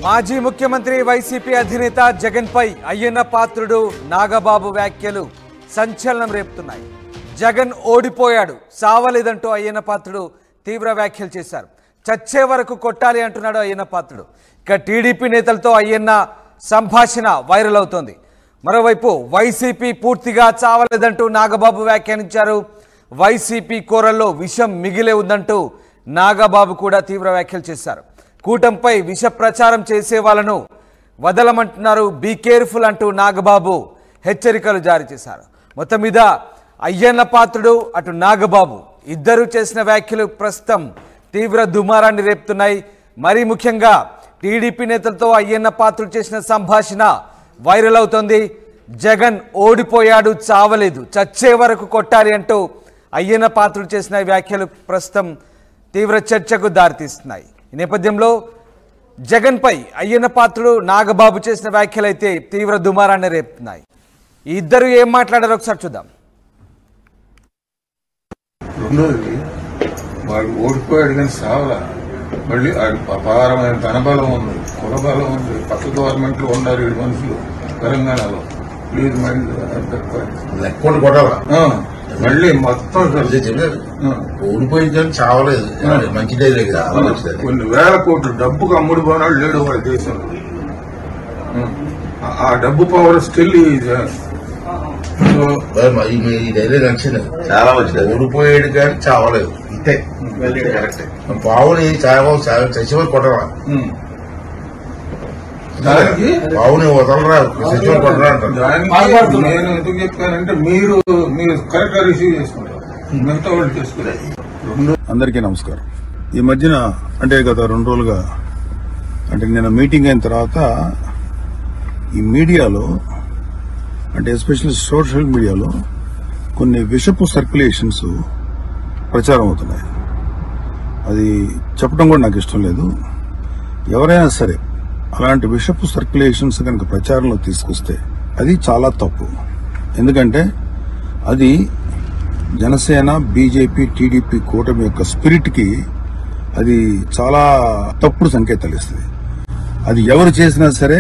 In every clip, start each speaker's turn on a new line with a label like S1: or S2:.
S1: మాజీ ముఖ్యమంత్రి వైసీపీ అధినేత జగన్ పై అయ్యన్న పాత్రుడు నాగబాబు వ్యాఖ్యలు సంచలనం రేపుతున్నాయి. జగన్ ఓడిపోయాడు, సావలేదంటూ అయ్యన్న పాత్రుడు తీవ్ర వ్యాఖ్యలు చేశారు. చచ్చే వరకు కొట్టాలి అంటున్నాడు అయ్యన్న పాత్రుడు. ఇక టీడీపీ నేతలతో అయ్యన్న సంభాషణ వైరల్ అవుతోంది. మరోవైపు వైసీపీ పూర్తిగా చావలేదంటూ నాగబాబు వ్యాఖ్యానించారు. వైసీపీ కూరల్లో విషం మిగిలే ఉందంటూ నాగబాబు కూడా తీవ్ర వ్యాఖ్యలు చేశారు. కూటంపై విష ప్రచారం చేసే వాళ్ళను వదలమంటున్నారు, బీ కేర్ఫుల్ అంటూ నాగబాబు హెచ్చరికలు జారీ చేశారు. మొత్తం మీద అయ్యన్న పాత్రుడు అటు నాగబాబు ఇద్దరు చేసిన వ్యాఖ్యలు ప్రస్తుతం తీవ్ర దుమారాన్ని రేపుతున్నాయి. మరీ ముఖ్యంగా టీడీపీ నేతలతో అయ్యన్న పాత్రుడు చేసిన సంభాషణ వైరల్ అవుతోంది. జగన్ ఓడిపోయాడు, చావలేదు, చచ్చే వరకు కొట్టాలి అంటూ అయ్యన్న పాత్రుడు చేసిన వ్యాఖ్యలు ప్రస్తుతం తీవ్ర చర్చకు దారితీస్తున్నాయి. ఈ నేపథ్యంలో జగన్ పై అయ్యన్న పాత్రుడు నాగబాబు చేసిన వ్యాఖ్యలు అయితే తీవ్ర దుమారాన్ని రేపుతున్నాయి. ఈ ఇద్దరు ఏం మాట్లాడారో ఒకసారి చూద్దాం.
S2: రెండోది, వాడు ఓడిపోయాడు కానీ సావలా. మళ్ళీ అపారమైన ధనబలం ఉంది, కులబలం ఉంది. పక్క గవర్నమెంట్ లో ఉన్నారు 7 మనుషులు తెలంగాణలో. ప్లీజ్ మళ్ళీ మొత్తం
S3: ఓడిపోయింది కానీ చావలేదు, మంచిదే కదా.
S2: కొన్ని వేల కోట్లు డబ్బుకు అమ్ముడు పోనాడు లేడు వాడి దేశంలో. ఆ డబ్బు పవర్ స్టిల్
S3: ఈ డైలీ నచ్చింది, చాలా మంచిది. ఓడిపోయాడు కానీ చావలేదు, ఇంతే కరెక్ట్. పావుని చచ్చిపోయి కొట్టరా, పావుని వదలరా, చచ్చిపోయి కొట్టరా అంటారు.
S2: నేను ఎందుకు చెప్పానంటే మీరు కరెక్ట్ గా రిసీవ్ చేసుకుంటారు, మిగతా వాళ్ళు చేసుకునేది.
S4: అందరికీ నమస్కారం. ఈ మధ్యన అంటే గత 2 రోజులుగా అంటే నేను మీటింగ్ అయిన తర్వాత ఈ మీడియాలో అంటే ఎస్పెషల్లీ సోషల్ మీడియాలో కొన్ని విషపు సర్క్యులేషన్స్ ప్రచారం అవుతున్నాయి. అది చెప్పడం కూడా నాకు ఇష్టం లేదు. ఎవరైనా సరే అలాంటి విషపు సర్క్యులేషన్స్ కనుక ప్రచారంలో తీసుకొస్తే అది చాలా తప్పు. ఎందుకంటే అది జనసేన, బీజేపీ, టీడీపీ కూటమి యొక్క స్పిరిట్ కి అది చాలా తప్పుడు సంకేతాలు ఇస్తుంది. అది ఎవరు చేసినా సరే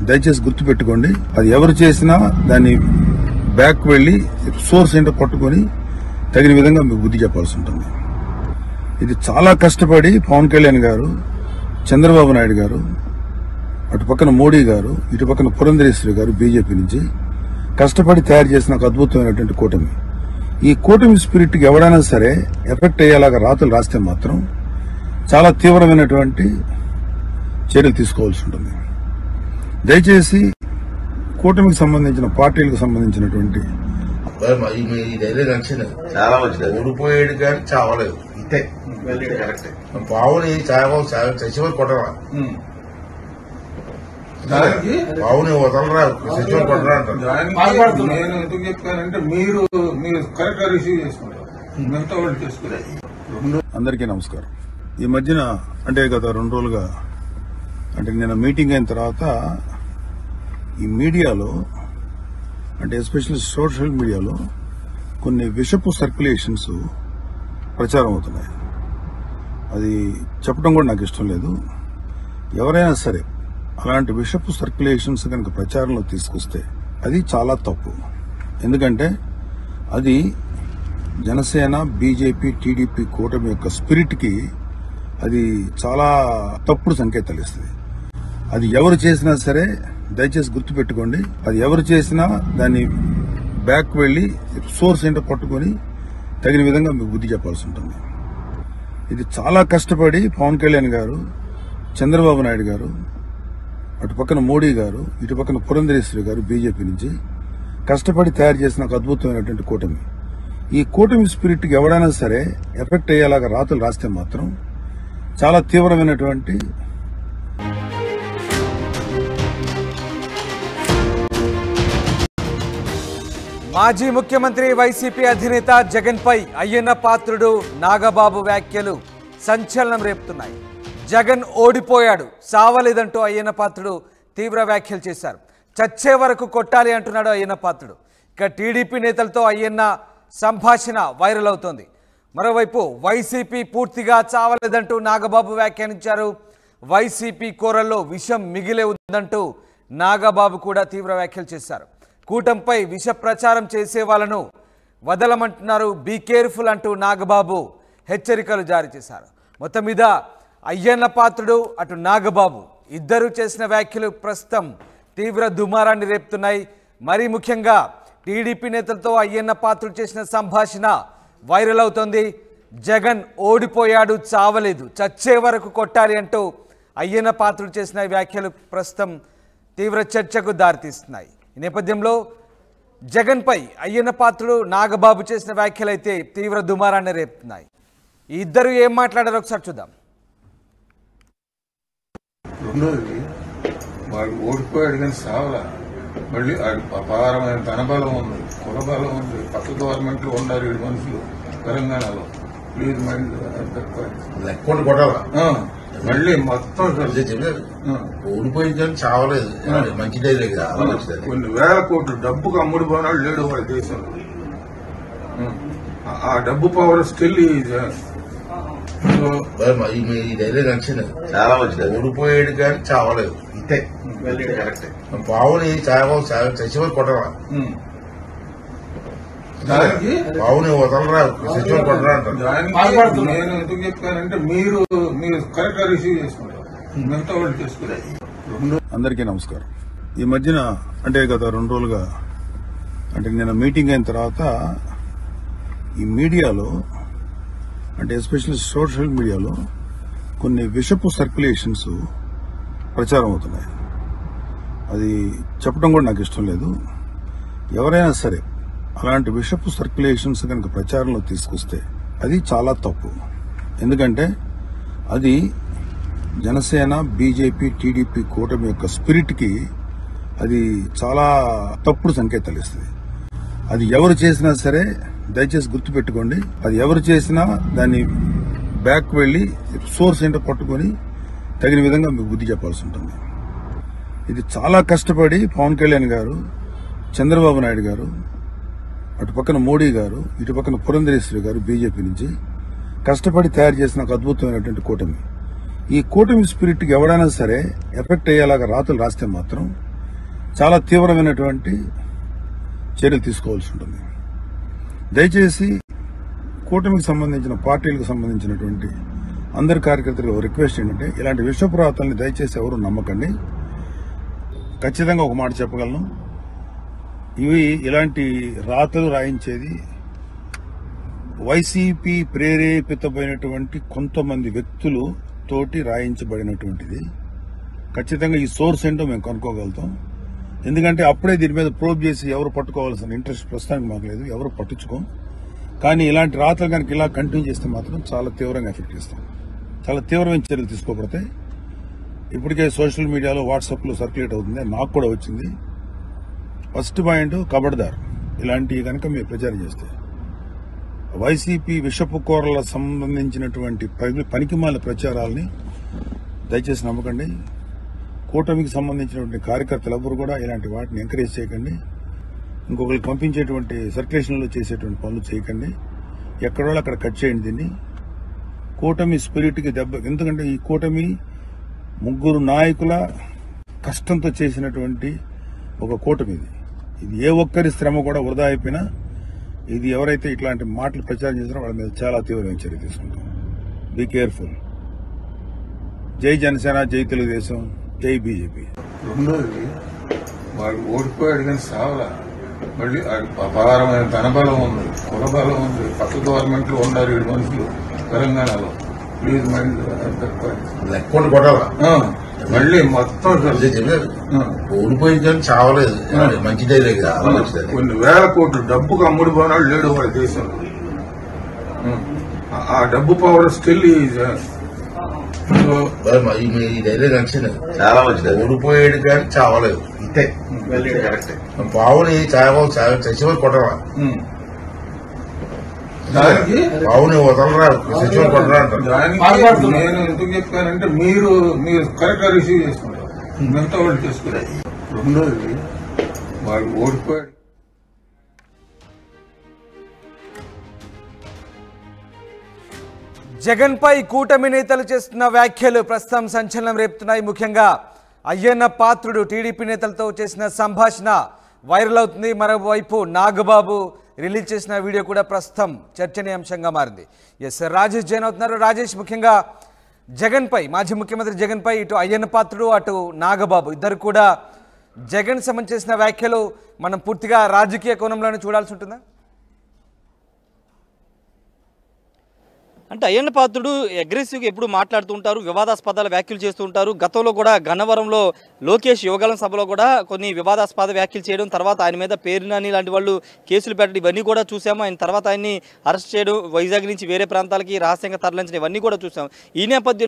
S4: దయచేసి గుర్తుపెట్టుకోండి, అది ఎవరు చేసినా దాన్ని బ్యాక్ వెళ్లి సోర్స్ ఏంటో పట్టుకొని తగిన విధంగా మీకు బుద్ధి చెప్పాల్సి ఉంటుంది. ఇది చాలా కష్టపడి పవన్ కళ్యాణ్ గారు, చంద్రబాబు నాయుడు గారు, అటు పక్కన మోడీ గారు, ఇటు పక్కన పురంధరేశ్వరి గారు బీజేపీ నుంచి కష్టపడి తయారు చేసిన ఒక అద్భుతమైనటువంటి కూటమి. ఈ కూటమి స్పిరిట్ కి ఎవరైనా సరే ఎఫెక్ట్ అయ్యేలాగా రాతలు రాస్తే మాత్రం చాలా తీవ్రమైనటువంటి చర్యలు తీసుకోవాల్సి ఉంటుంది. దయచేసి కూటమికి సంబంధించిన పార్టీలకు సంబంధించినటువంటి
S3: ఈ డైలీ నచ్చింది, చాలా మంచిది. ఓడిపోయాడు కానీ చావలేదు, ఇంతే కరెక్ట్. పావుని చచ్చిపోయి కొట్టరా, పావుని వదలరా, చచ్చిపోయి కొట్టరా అంటారు.
S2: నేను ఎందుకు చెప్పానంటే మీరు కరెక్ట్ గా రిసీవ్ చేసుకుంటారు, మిగతా వాళ్ళు చేసుకునేది.
S4: అందరికీ నమస్కారం. ఈ మధ్యన అంటే గత 2 రోజులుగా అంటే నేను మీటింగ్ అయిన తర్వాత ఈ మీడియాలో అంటే ఎస్పెషల్లీ సోషల్ మీడియాలో కొన్ని విషపు సర్క్యులేషన్స్ ప్రచారం అవుతున్నాయి. అది చెప్పడం కూడా నాకు ఇష్టం లేదు. ఎవరైనా సరే అలాంటి విషపు సర్క్యులేషన్స్ కనుక ప్రచారంలో తీసుకొస్తే అది చాలా తప్పు. ఎందుకంటే అది జనసేన, బీజేపీ, టీడీపీ కూటమి యొక్క స్పిరిట్ కి అది చాలా తప్పుడు సంకేతాలు ఇస్తుంది. అది ఎవరు చేసినా సరే దయచేసి గుర్తుపెట్టుకోండి, అది ఎవరు చేసినా దాన్ని బ్యాక్ వెళ్లి సోర్స్ ఏంటో పట్టుకొని తగిన విధంగా మీకు బుద్ధి చెప్పాల్సి ఉంటుంది. ఇది చాలా కష్టపడి పవన్ కళ్యాణ్ గారు, చంద్రబాబు నాయుడు గారు, అటు పక్కన మోడీ గారు, ఇటు పక్కన పురంధరేశ్వరి గారు బీజేపీ నుంచి కష్టపడి తయారు చేసిన ఒక అద్భుతమైనటువంటి కూటమి. ఈ కూటమి స్పిరిట్ కి ఎవరైనా సరే ఎఫెక్ట్ అయ్యేలాగా రాతలు రాస్తే మాత్రం చాలా తీవ్రమైనటువంటి
S1: మాజీ ముఖ్యమంత్రి వైసీపీ అధినేత జగన్ పై అయ్యన్న పాత్రుడు నాగబాబు వ్యాఖ్యలు సంచలనం రేపుతున్నాయి. జగన్ ఓడిపోయాడు, సావలేదంటూ అయ్యన్న పాత్రుడు తీవ్ర వ్యాఖ్యలు చేశారు. చచ్చే వరకు కొట్టాలి అంటున్నాడు అయ్యన్న పాత్రుడు. ఇక టీడీపీ నేతలతో అయ్యన్న సంభాషణ వైరల్ అవుతోంది. మరోవైపు వైసీపీ పూర్తిగా చావలేదంటూ నాగబాబు వ్యాఖ్యానించారు. వైసీపీ కూరల్లో విషం మిగిలే ఉందంటూ నాగబాబు కూడా తీవ్ర వ్యాఖ్యలు చేశారు. కూటమిపై విష ప్రచారం చేసే వాళ్ళను వదలమంటున్నారు, బీ కేర్ఫుల్ అంటూ నాగబాబు హెచ్చరికలు జారీ చేశారు. మొత్తం మీద అయ్యన్న పాత్రుడు అటు నాగబాబు ఇద్దరు చేసిన వ్యాఖ్యలు ప్రస్తుతం తీవ్ర దుమారాన్ని రేపుతున్నాయి. మరీ ముఖ్యంగా టీడీపీ నేతలతో అయ్యన్న పాత్రుడు చేసిన సంభాషణ వైరల్ అవుతోంది. జగన్ ఓడిపోయాడు, చావలేదు, చచ్చే వరకు కొట్టాలి అంటూ అయ్యన్న పాత్రుడు చేసిన వ్యాఖ్యలు ప్రస్తుతం తీవ్ర చర్చకు దారితీస్తున్నాయి. ఈ నేపథ్యంలో జగన్పై అయ్యన్న పాత్రుడు నాగబాబు చేసిన వ్యాఖ్యలు అయితే తీవ్ర దుమారాన్ని రేపుతున్నాయి. ఈ ఇద్దరు ఏం మాట్లాడారో ఒకసారి చూద్దాం.
S2: రెండోది వాడు ఓడిపోయాడు కానీ సావలా. మళ్ళీ అపారమైన ధనబలం ఉంది, కులబలం ఉంది, పక్క గవర్నమెంట్ లో ఉన్నారు ఈ మనుషులు తెలంగాణలో. ప్లీజ్
S3: లెక్కోటి కొట్టాలా
S2: మళ్ళీ మొత్తం
S3: చెప్పలేదు. ఓడిపోయింది కానీ చావలేదు, మంచిదే కదా.
S2: కొన్ని వేల కోట్లు డబ్బుకు అమ్ముడు పోనాడు లేడు వాళ్ళ దేశంలో. ఆ డబ్బు పవర్ స్టిల్
S3: ఈ డైలాగ్ నచ్చింది, చాలా మంచిది. ఓడిపోయాడు కానీ చావలేదు, ఇంతే కరెక్టే. పావుని చచ్చిపోయి కొట్టరా, పావుని వదలరా, చచ్చిపోయి కొట్టరా అంటారు.
S2: దానికి నేను ఎందుకు చెప్పానంటే మీరు కరెక్ట్ గా రిసీవ్ చేసుకుంటారు, మిగతా వాళ్ళు చేసుకున్నారు.
S4: అందరికీ నమస్కారం. ఈ మధ్యన అంటే గత 2 రోజులుగా అంటే నేను మీటింగ్ అయిన తర్వాత ఈ మీడియాలో అంటే ఎస్పెషల్లీ సోషల్ మీడియాలో కొన్ని విషపు సర్క్యులేషన్స్ ప్రచారం అవుతున్నాయి. అది చెప్పడం కూడా నాకు ఇష్టం లేదు. ఎవరైనా సరే అలాంటి విషపు సర్క్యులేషన్స్ కనుక ప్రచారంలో తీసుకొస్తే అది చాలా తప్పు. ఎందుకంటే అది జనసేన, బీజేపీ, టీడీపీ కూటమి యొక్క స్పిరిట్కి అది చాలా తప్పుడు సంకేతాలు ఇస్తుంది. అది ఎవరు చేసినా సరే దయచేసి గుర్తుపెట్టుకోండి, అది ఎవరు చేసినా దాన్ని బ్యాక్ వెళ్లి సోర్స్ ఏంటో పట్టుకొని తగిన విధంగా మీకు బుద్ధి చెప్పాల్సి ఉంటుంది. ఇది చాలా కష్టపడి పవన్ కళ్యాణ్ గారు, చంద్రబాబు నాయుడు గారు, అటు పక్కన మోడీ గారు, ఇటు పక్కన పురంధరేశ్వరి గారు బీజేపీ నుంచి కష్టపడి తయారు చేసిన ఒక అద్భుతమైనటువంటి కూటమి. ఈ కూటమి స్పిరిట్ కి ఎవడైనా సరే ఎఫెక్ట్ అయ్యేలాగా రాతలు రాస్తే మాత్రం చాలా తీవ్రమైనటువంటి చర్యలు తీసుకోవాల్సి ఉంటుంది. దయచేసి కూటమికి సంబంధించిన పార్టీలకు సంబంధించినటువంటి అందరి కార్యకర్తలు రిక్వెస్ట్ ఏంటంటే ఇలాంటి విషపు రాతల్ని దయచేసి ఎవరు నమ్మకండి. ఖచ్చితంగా ఒక మాట చెప్పగలను, ఇలాంటి రాతలు రాయించేది వైసీపీ ప్రేరేపితమైనటువంటి కొంతమంది వ్యక్తులు తోటి రాయించబడినటువంటిది. ఖచ్చితంగా ఈ సోర్స్ ఏంటో మేము కనుక్కోగలుగుతాం. ఎందుకంటే అప్పుడే దీని మీద ప్రోబ్ చేసి ఎవరు పట్టుకోవాల్సిన ఇంట్రెస్ట్ ప్రస్తుతానికి మాకు లేదు, ఎవరు పట్టించుకోం. కానీ ఇలాంటి రాతలు కనుక ఇలా కంటిన్యూ చేస్తే మాత్రం చాలా తీవ్రంగా ఎఫెక్ట్ చేస్తాం, చాలా తీవ్రమైన చర్యలు తీసుకోబడతాయి. ఇప్పటికే సోషల్ మీడియాలో వాట్సాప్లో సర్క్యులేట్ అవుతుంది, నాకు కూడా వచ్చింది. ఫస్ట్ పాయింట్ కబడ్దార్, ఇలాంటివి కనుక మీరు ప్రచారం చేస్తే వైసీపీ విషపు కూరల సంబంధించినటువంటి పనికిమాల ప్రచారాలని దయచేసి నమ్మకండి. కూటమికి సంబంధించినటువంటి కార్యకర్తలు ఎవరు కూడా ఇలాంటి వాటిని ఎంకరేజ్ చేయకండి. ఇంకొకరికి పంపించేటువంటి సర్క్యులేషన్లో చేసేటువంటి పనులు చేయకండి. ఎక్కడో అక్కడ కట్ చేయండి దీన్ని. కూటమి స్పిరిట్కి దెబ్బ. ఎందుకంటే ఈ కూటమి 3 నాయకుల కష్టంతో చేసినటువంటి ఒక కూటమి ఇది ఏ ఒక్కరి శ్రమ కూడా వృధా అయిపోయినా ఇది ఎవరైతే ఇట్లాంటి మాటలు ప్రచారం చేస్తారో వాళ్ళ మీద చాలా తీవ్రమైన చర్య తీసుకుంటాం. Be careful. జై జనసేన, జై తెలుగుదేశం, జై బీజేపీ.
S2: రెండోది వాడు ఓడిపోయాడు కానీ సావలా. మళ్ళీ అపారమైన ధనబలం ఉంది, కులబలం ఉంది, పక్క గవర్నమెంట్ లో ఉన్నారు ఈ మనుషులు తెలంగాణలో. ప్లీజ్
S3: లెక్కోటి కొట్టాలా
S2: మళ్ళీ మొత్తం
S3: చెప్పలేదు. ఓడిపోయింది కానీ చావలేదు, మంచిదే కదా.
S2: కొన్ని వేల కోట్లు డబ్బుకు అమ్ముడు పోనాడు లేడు వాళ్ళ దేశంలో. ఆ డబ్బు పవర్ స్టిల్
S3: ఈ డైలాగ్ నచ్చింది, చాలా మంచిది. ఓడిపోయాడు కానీ చావలేదు, ఇంతే కరెక్టే. పావుని చచ్చిపోయి కొట్టరా, పావుని వదలరా, చచ్చిపోయి కొట్టరా అంటారు.
S2: దానికి నేను ఎందుకు చెప్పానంటే మీరు కరెక్ట్ గా రిసీవ్ చేసుకుంటారు, మిగతా వాళ్ళు చేసుకున్నారు. రెండోది వాడు ఓడిపోయాడు.
S1: జగన్పై కూటమి నేతలు చేస్తున్న వ్యాఖ్యలు ప్రస్తుతం సంచలనం రేపుతున్నాయి. ముఖ్యంగా అయ్యన్న పాత్రుడు టీడీపీ నేతలతో చేసిన సంభాషణ వైరల్ అవుతుంది. మరోవైపు నాగబాబు రిలీజ్ చేసిన వీడియో కూడా ప్రస్తుతం చర్చనీయాంశంగా మారింది. రాజేష్ జైన్ అవుతున్నారు. రాజేష్, ముఖ్యంగా జగన్పై, మాజీ ముఖ్యమంత్రి జగన్పై ఇటు అయ్యన్న పాత్రుడు అటు నాగబాబు ఇద్దరు కూడా జగన్ సంబంధించి చేసిన వ్యాఖ్యలు మనం పూర్తిగా రాజకీయ కోణంలోనే చూడాల్సి ఉంటుందా?
S5: అంటే అయ్యన్న పాత్రుడు అగ్రెసివ్గా ఎప్పుడు మాట్లాడుతూ ఉంటారు, వివాదాస్పదాల వ్యాఖ్యలు చేస్తూ ఉంటారు. గతంలో కూడా గన్నవరంలో లోకేష్ యువగలం సభలో కూడా కొన్ని వివాదాస్పద వ్యాఖ్యలు చేయడం, తర్వాత ఆయన మీద పేరు నాని లాంటి వాళ్ళు కేసులు పెట్టడం, ఇవన్నీ కూడా చూసాము. ఆయన తర్వాత ఆయన్ని అరెస్ట్ చేయడం, వైజాగ్ నుంచి వేరే ప్రాంతాలకి రహస్యంగా తరలించడం, ఇవన్నీ కూడా చూసాం. ఈ నేపథ్యంలో